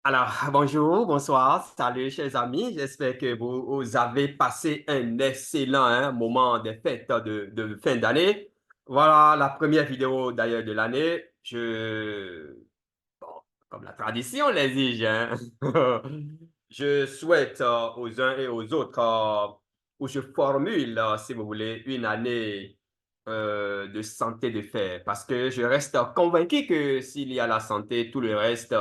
Alors, bonjour, bonsoir, salut chers amis. J'espère que vous avez passé un excellent moment des fêtes de fin d'année. Voilà la première vidéo d'ailleurs de l'année. Bon, comme la tradition l'exige, hein, je souhaite aux uns et aux autres, ou je formule, si vous voulez, une année de santé de fer. Parce que je reste convaincu que s'il y a la santé, tout le reste,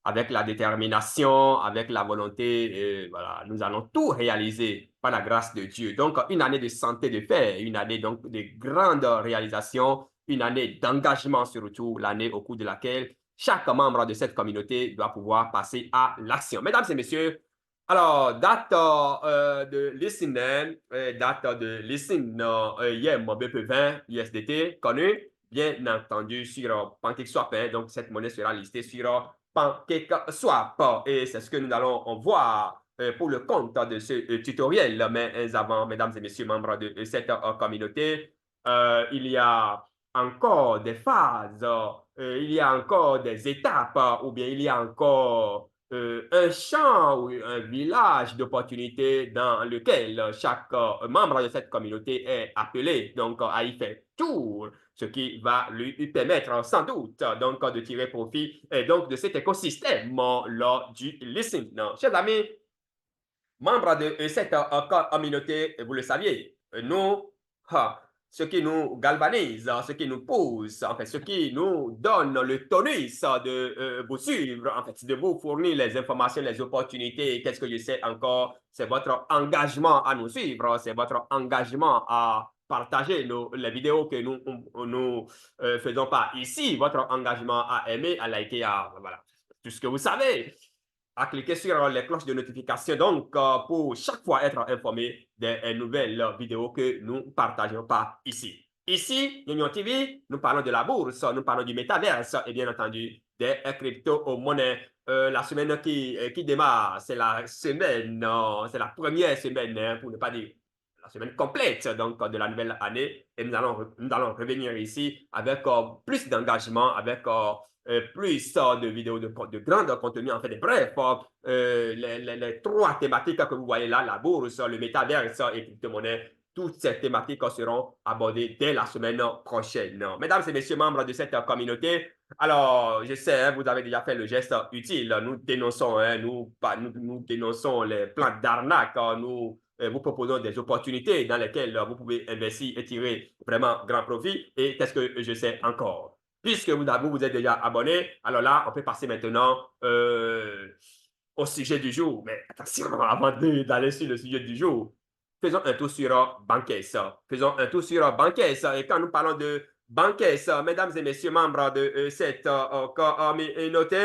avec la détermination, avec la volonté, voilà, nous allons tout réaliser par la grâce de Dieu. Donc, une année de santé de fer, une année donc de grande réalisation, une année d'engagement surtout, l'année au cours de laquelle chaque membre de cette communauté doit pouvoir passer à l'action. Mesdames et messieurs, alors, date de listening, IEM BP20 USDT connu, bien entendu sur PancakeSwap. Donc, cette monnaie sera listée sur PancakeSwap. Et c'est ce que nous allons voir pour le compte de ce tutoriel. Mais avant, mesdames et messieurs, membres de cette communauté, il y a encore des phases, il y a encore des étapes, ou bien il y a encore un champ ou un village d'opportunités dans lequel chaque membre de cette communauté est appelé donc à y faire tour, ce qui va lui permettre sans doute donc de tirer profit et donc de cet écosystème lors du listening. Chers amis, membres de cette communauté, vous le saviez, nous, ce qui nous galvanise, ce qui nous pousse, en fait, ce qui nous donne le tonus de vous suivre, en fait, de vous fournir les informations, les opportunités, qu'est-ce que je sais encore, c'est votre engagement à nous suivre, c'est votre engagement à partager les vidéos que nous faisons pas ici, votre engagement à aimer, à liker, à, voilà, tout ce que vous savez à cliquer sur les cloches de notification donc pour chaque fois être informé des nouvelles vidéos que nous partageons pas ici. Ici, Union TV, nous parlons de la bourse, nous parlons du métaverse et bien entendu des crypto-monnaies. La semaine qui démarre, c'est la semaine, c'est la première semaine, pour ne pas dire la semaine complète donc, de la nouvelle année. Et nous allons revenir ici avec plus d'engagement, avec plus de vidéos de grand contenu, en fait, bref, les trois thématiques que vous voyez là, la bourse, le métaverse et crypto-monnaie, toutes ces thématiques seront abordées dès la semaine prochaine. Mesdames et messieurs, membres de cette communauté, alors, je sais, hein, vous avez déjà fait le geste utile. Nous dénonçons, hein, nous dénonçons les plans d'arnaque. Nous vous proposons des opportunités dans lesquelles vous pouvez investir et tirer vraiment grand profit. Et qu'est-ce que je sais encore? Puisque vous êtes déjà abonné, alors là, on peut passer maintenant au sujet du jour. Mais attention, avant d'aller sur le sujet du jour, faisons un tour sur Bankes. Faisons un tour sur Bankes. Et quand nous parlons de Bankes, mesdames et messieurs, membres de cette communauté,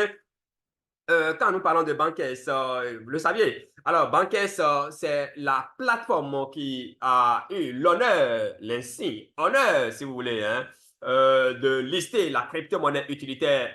quand nous parlons de Bankes, vous le saviez. Alors, Bankes, c'est la plateforme qui a eu l'honneur, l'insigne honneur, si vous voulez, hein, de lister la crypto-monnaie utilitaire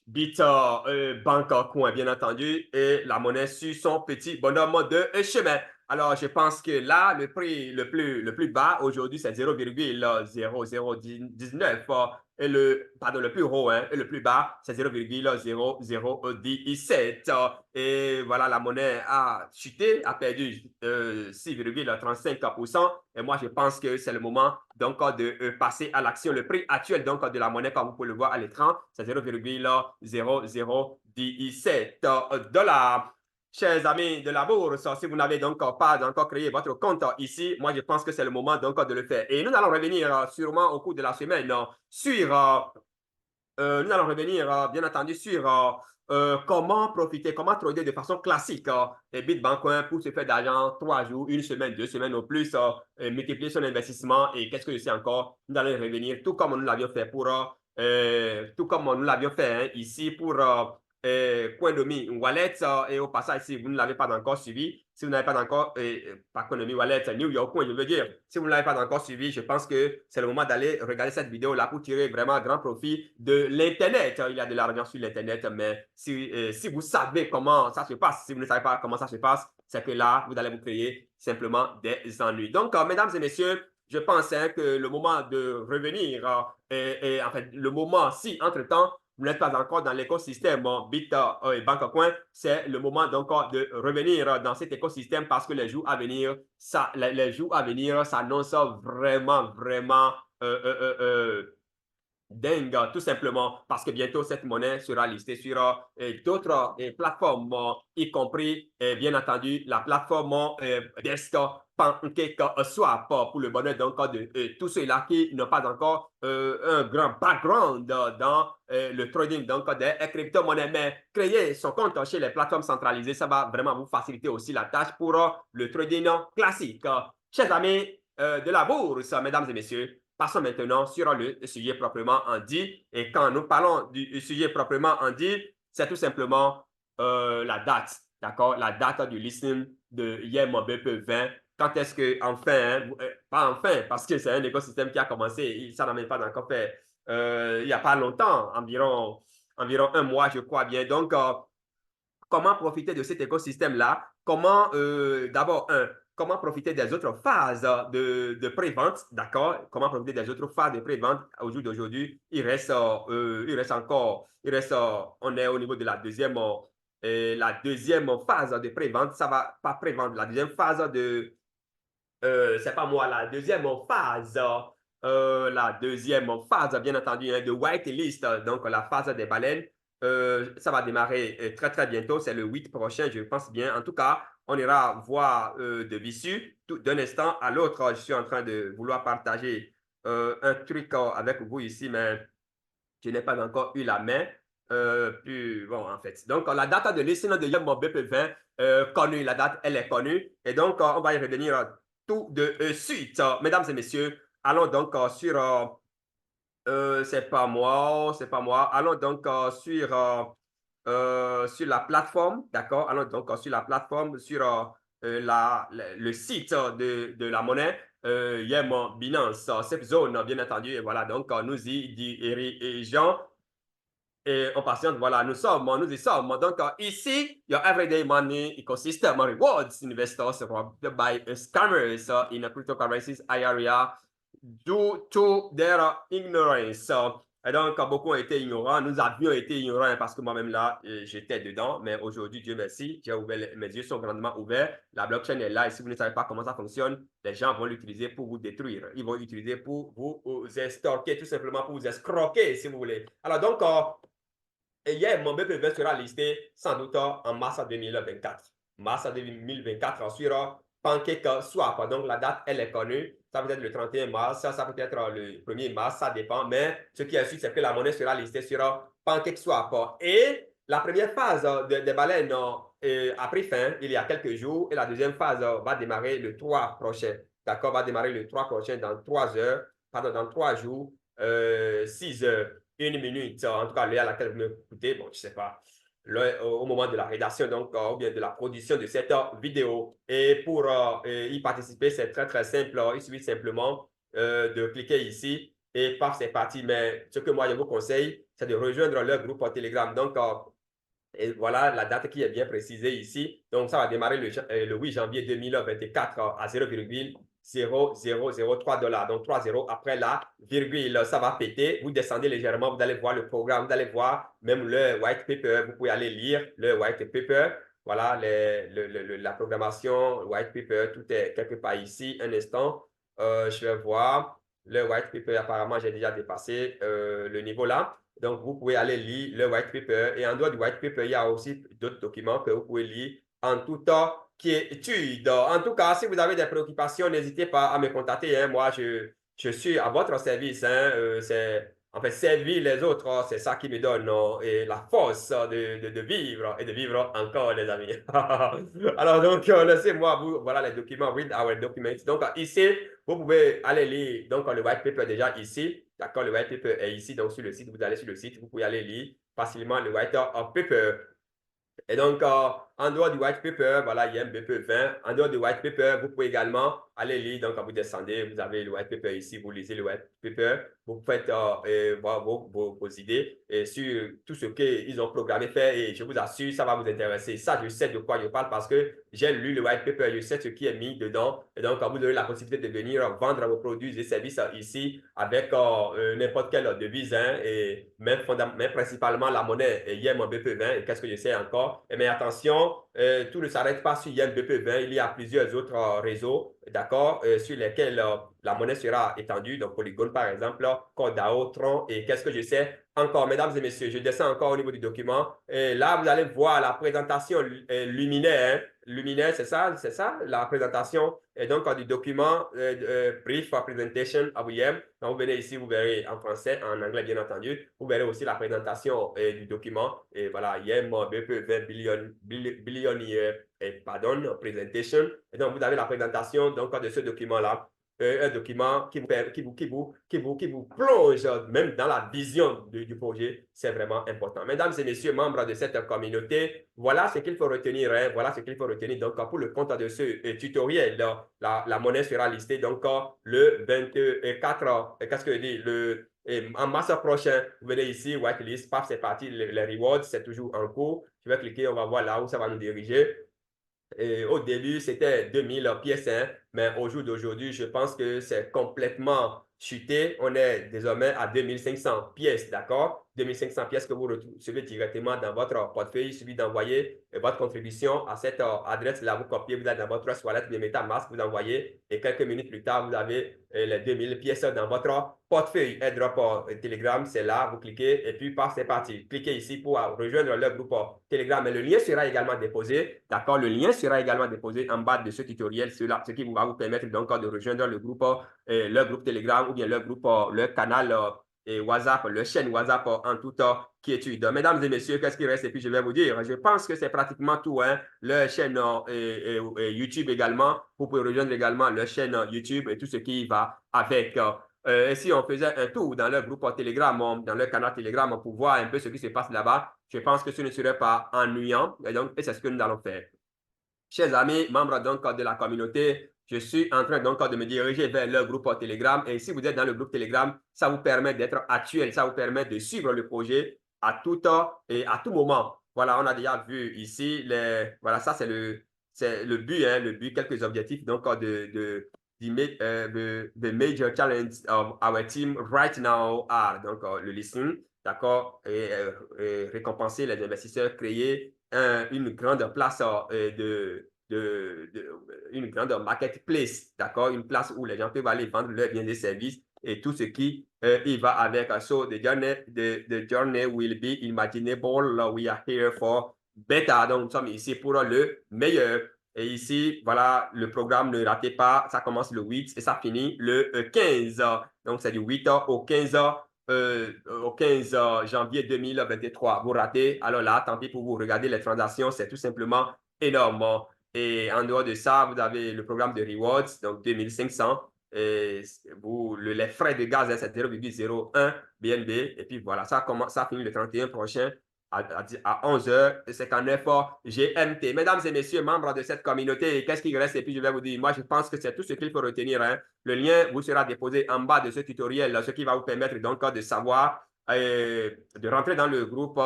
Bitcoin, bien entendu, et la monnaie sur son petit bonhomme de chemin. Alors, je pense que là, le prix le plus bas aujourd'hui, c'est 0,0019 et le plus haut et le plus bas, c'est 0,0017. Et voilà, la monnaie a chuté, a perdu 6,35%. Et moi, je pense que c'est le moment donc de passer à l'action. Le prix actuel donc de la monnaie, comme vous pouvez le voir à l'écran, c'est 0,0017 dollars. Chers amis de la bourse, si vous n'avez donc pas encore créé votre compte ici, moi je pense que c'est le moment donc de le faire. Et nous allons revenir sûrement au cours de la semaine sur nous allons revenir, bien entendu, sur comment profiter, comment trader de façon classique les Bitcoin pour se faire d'argent 3 jours, une semaine, 2 semaines au plus, multiplier son investissement et qu'est-ce que je sais encore, nous allons revenir, tout comme nous l'avions fait tout comme nous l'avions fait ici pour Coindomi Wallet et au passage, si vous ne l'avez pas encore suivi, si vous n'avez pas encore, pas Coindomi Wallet, New York Coin, je veux dire, si vous ne l'avez pas encore suivi, je pense que c'est le moment d'aller regarder cette vidéo là pour tirer vraiment grand profit de l'Internet. Il y a de l'argent sur l'Internet, mais si vous savez comment ça se passe, si vous ne savez pas comment ça se passe, c'est que là, vous allez vous créer simplement des ennuis. Donc, mesdames et messieurs, je pense que le moment de revenir, en fait, le moment, si entre-temps, vous n'êtes pas encore dans l'écosystème et Bancoin, c'est le moment donc de revenir dans cet écosystème parce que les jours à venir, s'annoncent vraiment, vraiment dingue, tout simplement parce que bientôt cette monnaie sera listée sur d'autres plateformes, y compris, bien entendu, la plateforme desktop PancakeSwap pour le bonheur donc de tous ceux-là qui n'ont pas encore un grand background dans le trading donc des crypto-monnaies. Mais créer son compte chez les plateformes centralisées, ça va vraiment vous faciliter aussi la tâche pour le trading classique. Chers amis de la bourse, mesdames et messieurs, passons maintenant sur le sujet proprement en dit. Et quand nous parlons du sujet proprement en dit, c'est tout simplement la date, d'accord? La date du listing de YMBP20. Quand est-ce que, enfin, pas enfin, parce que c'est un écosystème qui a commencé, ça n'en est pas encore fait, il n'y a pas longtemps, environ un mois, je crois bien. Donc, comment profiter de cet écosystème-là? Comment, d'abord, comment profiter des autres phases de pré-vente, d'accord? Comment profiter des autres phases de pré-vente au jour d'aujourd'hui? On est au niveau de la deuxième phase de pré-vente. Ça va pas pré-vente, la deuxième phase c'est pas moi, la deuxième phase, bien entendu, hein, de whitelist, donc la phase des baleines. Ça va démarrer très, très bientôt. C'est le 8 prochain, je pense bien. En tout cas, on ira voir de visu d'un instant à l'autre. Je suis en train de vouloir partager un truc avec vous ici, mais je n'ai pas encore eu la main. Puis, bon, en fait. Donc, la date de listing de YMBP20, connue, la date, elle est connue. Et donc, on va y revenir tout de suite. Mesdames et messieurs, allons donc c'est pas moi. Allons donc sur la plateforme, d'accord? Allons donc sur la plateforme, sur le site de la monnaie, YEM Binance, Safe Zone, bien entendu. Et voilà, donc nous y dirigeons. Et on patiente, voilà, nous y sommes. Donc, ici, your everyday money ecosystem rewards investors robbed by scammers in cryptocurrencies area due to their ignorance. Et donc, beaucoup ont été ignorants. Nous avions été ignorants parce que moi-même là, j'étais dedans. Mais aujourd'hui, Dieu merci, mes yeux sont grandement ouverts. La blockchain est là. Et si vous ne savez pas comment ça fonctionne, les gens vont l'utiliser pour vous détruire. Ils vont l'utiliser pour vous estorquer, tout simplement pour vous escroquer, si vous voulez. Alors donc, et hier, mon BPV sera listé sans doute en mars 2024. Mars 2024 sur PancakeSwap. Donc, la date, elle est connue. Ça peut être le 31 mars, ça peut être le 1er mars, ça dépend. Mais ce qui est sûr, c'est que la monnaie sera listée sur PancakeSwap. Et la première phase des baleines a pris fin il y a quelques jours. Et la deuxième phase va démarrer le 3 prochain. D'accord, va démarrer le 3 prochain dans 3 heures, pardon, dans 3 jours, 6 heures. 1 minute, en tout cas l'heure à laquelle vous m'écoutez, bon, je ne sais pas, au moment de la rédaction, donc, ou bien de la production de cette vidéo. Et pour y participer, c'est très, très simple. Il suffit simplement de cliquer ici et paf, c'est parti. Mais ce que moi, je vous conseille, c'est de rejoindre leur groupe Telegram. Donc, et voilà la date qui est bien précisée ici. Donc, ça va démarrer le 8 janvier 2024 à 0,0003 $. Donc, 3 zéros après la virgule, ça va péter. Vous descendez légèrement, vous allez voir le programme, vous allez voir même le white paper. Vous pouvez aller lire le white paper. Voilà la programmation, le white paper, tout est quelque part ici. Un instant, je vais voir. Le white paper, apparemment, j'ai déjà dépassé le niveau là. Donc, vous pouvez aller lire le white paper. Et en dehors du white paper, il y a aussi d'autres documents que vous pouvez lire en toute quiétude. En tout cas, si vous avez des préoccupations, n'hésitez pas à me contacter. Hein. Moi, je suis à votre service. Hein. En fait, servir les autres, c'est ça qui me donne et la force de vivre et de vivre encore, les amis. Alors, donc, laissez-moi vous, voilà les documents, read our documents. Donc, ici, vous pouvez aller lire donc, le white paper déjà ici. D'accord, le white paper est ici, donc sur le site, vous allez sur le site, vous pouvez aller lire facilement le white paper. Et donc, en dehors du white paper, voilà, il y a un BP20. En dehors du white paper, vous pouvez également aller lire. Donc, quand vous descendez, vous avez le white paper ici, vous lisez le white paper, vous faites voir vos idées sur tout ce qu'ils ont programmé faire et je vous assure, ça va vous intéresser. Ça, je sais de quoi je parle parce que j'ai lu le white paper, je sais ce qui est mis dedans. Et donc, quand vous avez la possibilité de venir vendre vos produits et services ici avec n'importe quelle devise, hein, et même principalement la monnaie YEM BP20, et qu'est-ce que je sais encore? Mais attention, tout ne s'arrête pas sur YEM BP20, il y a plusieurs autres réseaux, d'accord, sur lesquels la monnaie sera étendue, donc Polygon par exemple, Cordao, Tron, et qu'est-ce que je sais encore, mesdames et messieurs, je descends encore au niveau du document, et là vous allez voir la présentation luminaire, hein. Luminaire, c'est ça, la présentation, et donc du document Brief Presentation of YEM. Donc vous venez ici, vous verrez en français, en anglais bien entendu, vous verrez aussi la présentation du document, et voilà, YEM BP 20 billion pardon, presentation, et donc vous avez la présentation donc de ce document-là. Un document qui vous plonge même dans la vision du projet. C'est vraiment important. Mesdames et messieurs, membres de cette communauté, voilà ce qu'il faut retenir. Hein, voilà ce qu'il faut retenir. Donc, pour le compte de ce tutoriel, la monnaie sera listée donc le 24, qu'est-ce que je dis, en mars prochain, vous venez ici, whitelist, paf, c'est parti, les rewards, c'est toujours en cours. Je vais cliquer, on va voir là où ça va nous diriger. Et au début, c'était 2000 pièces, hein, mais au jour d'aujourd'hui, je pense que c'est complètement chuté. On est désormais à 2500 pièces, d'accord? 2500 pièces que vous recevez directement dans votre portefeuille. Il suffit d'envoyer votre contribution à cette adresse-là. Vous copiez, vous allez dans votre wallet de MetaMask, vous envoyez et quelques minutes plus tard, vous avez les 2000 pièces dans votre portefeuille. AirDrop Telegram, c'est là, vous cliquez et puis paf, c'est parti. Cliquez ici pour rejoindre le groupe Telegram. Mais le lien sera également déposé, d'accord? Le lien sera également déposé en bas de ce tutoriel, ce qui va vous permettre donc de rejoindre le groupe Telegram ou bien le groupe, le canal et WhatsApp, le chaîne WhatsApp en toute quiétude. Mesdames et messieurs, qu'est-ce qui reste? Et puis je vais vous dire, je pense que c'est pratiquement tout. Hein? Le chaîne YouTube également. Vous pouvez rejoindre également le chaîne YouTube et tout ce qui va avec. Et si on faisait un tour dans le groupe Telegram, dans le canal Telegram, pour voir un peu ce qui se passe là-bas, je pense que ce ne serait pas ennuyant. Et c'est ce que nous allons faire. Chers amis, membres donc de la communauté, je suis en train donc de me diriger vers le groupe Telegram. Et si vous êtes dans le groupe Telegram, ça vous permet d'être actuel, ça vous permet de suivre le projet à tout temps et à tout moment. Voilà, on a déjà vu ici, voilà, ça c'est le but, hein, quelques objectifs donc the major challenge of our team right now are donc le listening, d'accord, et récompenser les investisseurs, créer une grande place une grande marketplace, d'accord, une place où les gens peuvent aller vendre leurs biens et services et tout ce qui y va avec. So the journey will be imaginable. We are here for better. Donc, nous sommes ici pour le meilleur. Et ici, voilà, le programme, ne ratez pas, ça commence le 8 et ça finit le 15. Donc, c'est du 8 au 15 janvier 2023. Vous ratez, alors là, tant pis pour vous. Regardez les transactions, c'est tout simplement énorme. Et en dehors de ça, vous avez le programme de rewards, donc 2500. Et les frais de gaz, hein, c'est 0,01 BNB. Et puis voilà, ça finit le 31 prochain à 11h59 GMT. Mesdames et messieurs, membres de cette communauté, qu'est-ce qu'il reste? Et puis je vais vous dire, moi je pense que c'est tout ce qu'il faut retenir. Hein. Le lien vous sera déposé en bas de ce tutoriel, ce qui va vous permettre donc de savoir, de rentrer dans le groupe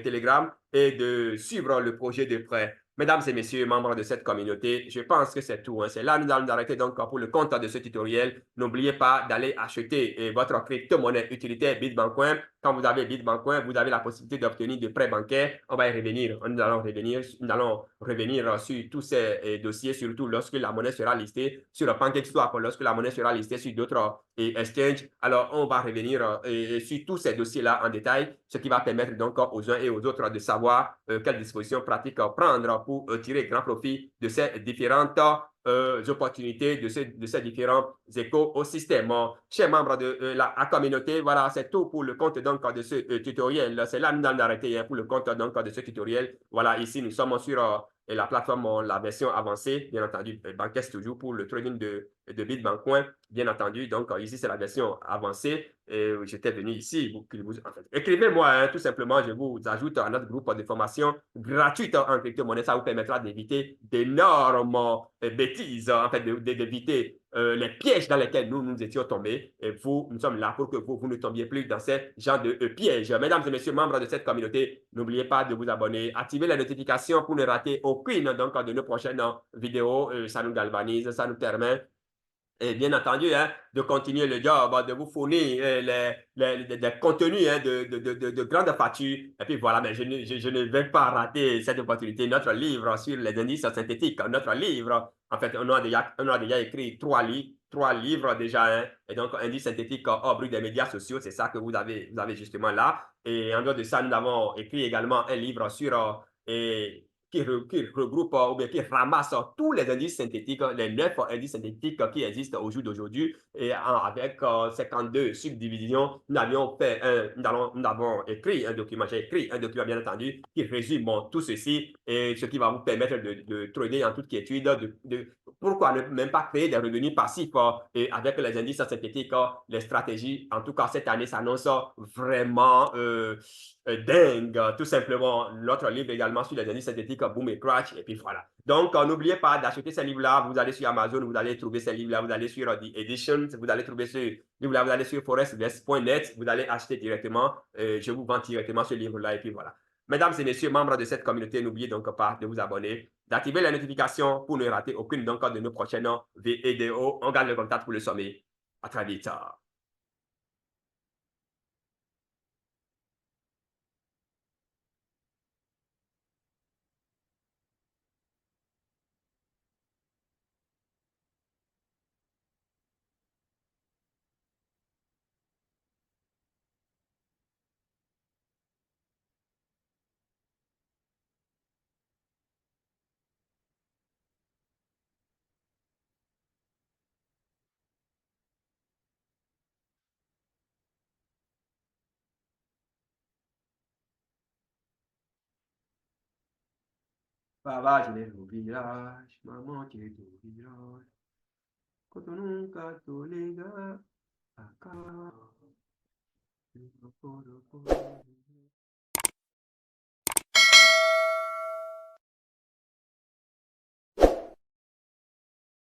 Telegram et de suivre le projet de près. Mesdames et messieurs, membres de cette communauté, je pense que c'est tout. Hein. C'est là que nous allons nous arrêter donc pour le compte de ce tutoriel. N'oubliez pas d'aller acheter votre crypto-monnaie utilitaire Bitbancoin. Quand vous avez Bitbancoin, vous avez la possibilité d'obtenir des prêts bancaires. On va y revenir. Nous allons revenir sur tous ces dossiers, surtout lorsque la monnaie sera listée sur le PancakeSwap, lorsque la monnaie sera listée sur d'autres exchanges. Alors, on va revenir sur tous ces dossiers-là en détail, ce qui va permettre donc aux uns et aux autres de savoir quelles dispositions pratiques prendre pour tirer grand profit de ces différentes opportunités, de ces différents écosystèmes. Chers membres de la communauté, voilà, c'est tout pour le compte donc de ce tutoriel. C'est là que nous allons arrêter pour le compte donc de ce tutoriel. Voilà, ici, nous sommes sur la plateforme, la version avancée, bien entendu, Bankest toujours pour le trading de Bitbancoin, bien entendu. Donc, ici, c'est la version avancée. Et j'étais venu ici. En fait, écrivez-moi, hein, tout simplement, je vous ajoute à notre groupe de formation gratuite en crypto-monnaie. Ça vous permettra d'éviter d'énormes bêtises, en fait, d'éviter les pièges dans lesquels nous étions tombés. Et vous, nous sommes là pour que vous ne tombiez plus dans ces genres de pièges. Mesdames et messieurs, membres de cette communauté, n'oubliez pas de vous abonner, activer les notifications pour ne rater aucune donc, de nos prochaines vidéos. Ça nous galvanise, ça nous permet et bien entendu, hein, de continuer le job, de vous fournir des contenus hein, de grande facture. Et puis voilà, mais je ne vais pas rater cette opportunité. Notre livre sur les indices synthétiques, notre livre, en fait, on a déjà écrit trois livres déjà. Hein, et donc, indices synthétiques hors bruit des médias sociaux, c'est ça que vous avez justement là. Et en dehors de ça, nous avons écrit également un livre sur qui regroupe ou bien qui ramasse tous les indices synthétiques, les 9 indices synthétiques qui existent au jour d'aujourd'hui. Et avec 52 subdivisions, nous avons écrit un document, j'ai écrit un document bien entendu qui résume tout ceci et ce qui va vous permettre de trader en toute quiétude, pourquoi ne même pas créer des revenus passifs et avec les indices synthétiques, les stratégies, en tout cas cette année s'annonce vraiment dingue, tout simplement. L'autre livre également sur les indices synthétiques, Boom et Crash, et puis voilà. Donc, n'oubliez pas d'acheter ces livres-là. Vous allez sur Amazon, vous allez trouver ces livres-là. Vous allez sur The Edition, vous allez trouver ce livre-là. Vous allez sur forestvest.net, vous allez acheter directement. Je vous vends directement ce livre-là, et puis voilà. Mesdames et messieurs, membres de cette communauté, n'oubliez donc pas de vous abonner, d'activer les notifications pour ne rater aucune donc, de nos prochaines vidéos. On garde le contact pour le sommet. À très vite. Papa, je l'ai au village, maman, tu es au village. Quand on nunca tolega acá.